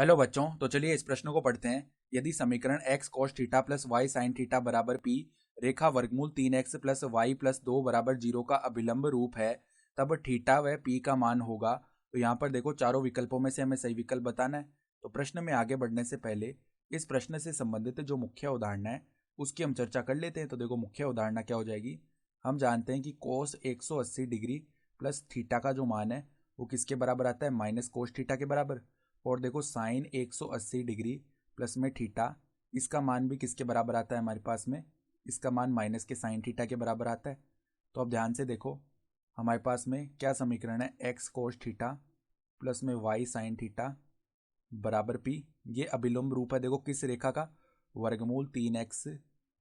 Hello बच्चों, तो चलिए इस प्रश्न को पढ़ते हैं। यदि समीकरण x cos theta plus y sin theta बराबर p रेखा वर्गमूल 3x प्लस y प्लस 2 बराबर 0 का अभिलंब रूप है, तब थीटा व p का मान होगा। तो यहाँ पर देखो, चारों विकल्पों में से हमें सही विकल्प बताना है। तो प्रश्न में आगे बढ़ने से पहले इस प्रश्न से संबंधित जो मुख्य उदाहरण है उसकी हम चर्चा कर लेते हैं। तो देखो, मुख्य उदाहरण क्या हो जाएगी। हम जानते हैं कि कोस 180 डिग्री प्लस थीटा का जो मान है वो किसके बराबर आता है, माइनस कोस थीटा के बराबर। और देखो, साइन 180 डिग्री प्लस में थीटा, इसका मान भी किसके बराबर आता है हमारे पास में, इसका मान माइनस के साइन थीटा के बराबर आता है। तो अब ध्यान से देखो, हमारे पास में क्या समीकरण है, एक्स कोस थीटा प्लस में वाई साइन थीटा बराबर पी। ये अभिलंब रूप है, देखो किस रेखा का, वर्गमूल 3x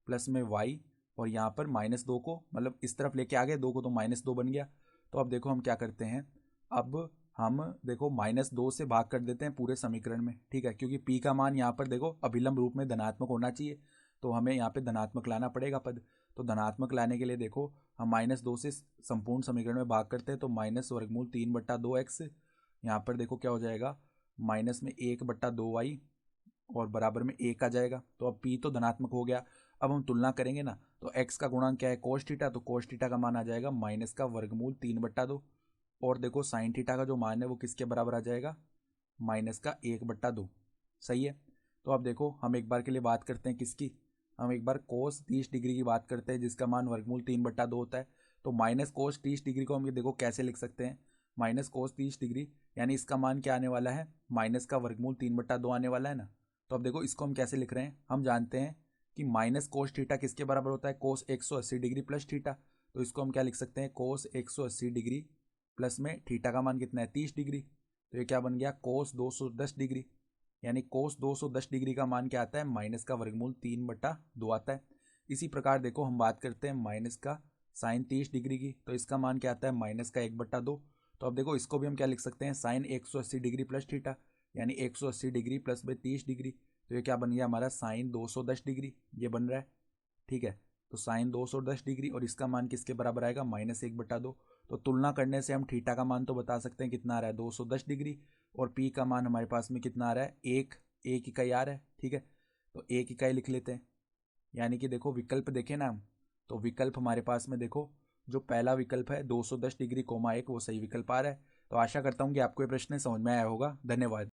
प्लस में y, और यहाँ पर -2 को मतलब इस तरफ लेके आ गए, 2 को तो -2 बन गया। तो अब देखो हम क्या करते हैं, अब हम देखो -2 से भाग कर देते हैं पूरे समीकरण में, ठीक है, क्योंकि p का मान यहाँ पर देखो अभिलंब रूप में धनात्मक होना चाहिए, तो हमें यहाँ पे धनात्मक लाना पड़ेगा पद। तो धनात्मक लाने के लिए देखो, हम -2 से संपूर्ण समीकरण में भाग करते हैं, तो माइनस वर्गमूल 3/2x, यहाँ पर देखो क्या हो जाएगा, माइनस में 1/2y और बराबर में 1 आ जाएगा। तो अब p तो धनात्मक हो गया। अब हम तुलना करेंगे ना, तो x का गुणांक क्या है, कोस थीटा, तो कोस थीटा का मान आ जाएगा माइनस का वर्गमूल 3/2। और देखो, साइन थीटा का जो मान है वो किसके बराबर आ जाएगा, माइनस का 1/2। सही है। तो अब देखो, हम एक बार के लिए बात करते हैं किसकी, हम एक बार कोस 30 डिग्री की बात करते हैं, जिसका मान वर्गमूल 3/2 होता है। तो माइनस कोस 30 डिग्री को हम ये देखो कैसे लिख सकते हैं, माइनस कोस 30 डिग्री, यानी इसका मान क्या आने वाला है, माइनस का वर्गमूल 3/2 आने वाला है ना। तो अब देखो, इसको हम कैसे लिख रहे हैं, हम जानते हैं कि माइनस कोस थीटा किसके बराबर होता है, कोस 180 डिग्री प्लस थीटा। तो इसको हम क्या लिख सकते हैं, कोस 180 डिग्री प्लस में थीटा का मान कितना है, 30 डिग्री। तो ये क्या बन गया, कोस 210 डिग्री, यानी कोस 210 डिग्री का मान क्या आता है, माइनस का वर्गमूल 3/2 आता है। इसी प्रकार देखो, हम बात करते हैं माइनस का साइन 30 डिग्री की, तो इसका मान क्या आता है, माइनस का 1/2। तो अब देखो, इसको भी हम क्या लिख सकते हैं, साइन 180 डिग्री प्लस थीटा, यानी 180 डिग्री प्लस में 30 डिग्री। तो ये क्या बन गया हमारा, साइन 210 डिग्री, ये बन रहा है, ठीक है। तो साइन 210 डिग्री और इसका मान किसके बराबर आएगा, -1/2। तो तुलना करने से हम थीटा का मान तो बता सकते हैं कितना आ रहा है, 210 डिग्री, और पी का मान हमारे पास में कितना आ रहा है, एक इकाई आ रहा है, ठीक है। तो एक इकाई लिख लेते हैं। यानी कि देखो, विकल्प देखें ना हम, तो विकल्प हमारे पास में देखो, जो पहला विकल्प है 210 डिग्री कोमा 1, वो सही विकल्प आ रहा है। तो आशा करता हूँ कि आपको ये प्रश्न समझ में आया होगा। धन्यवाद।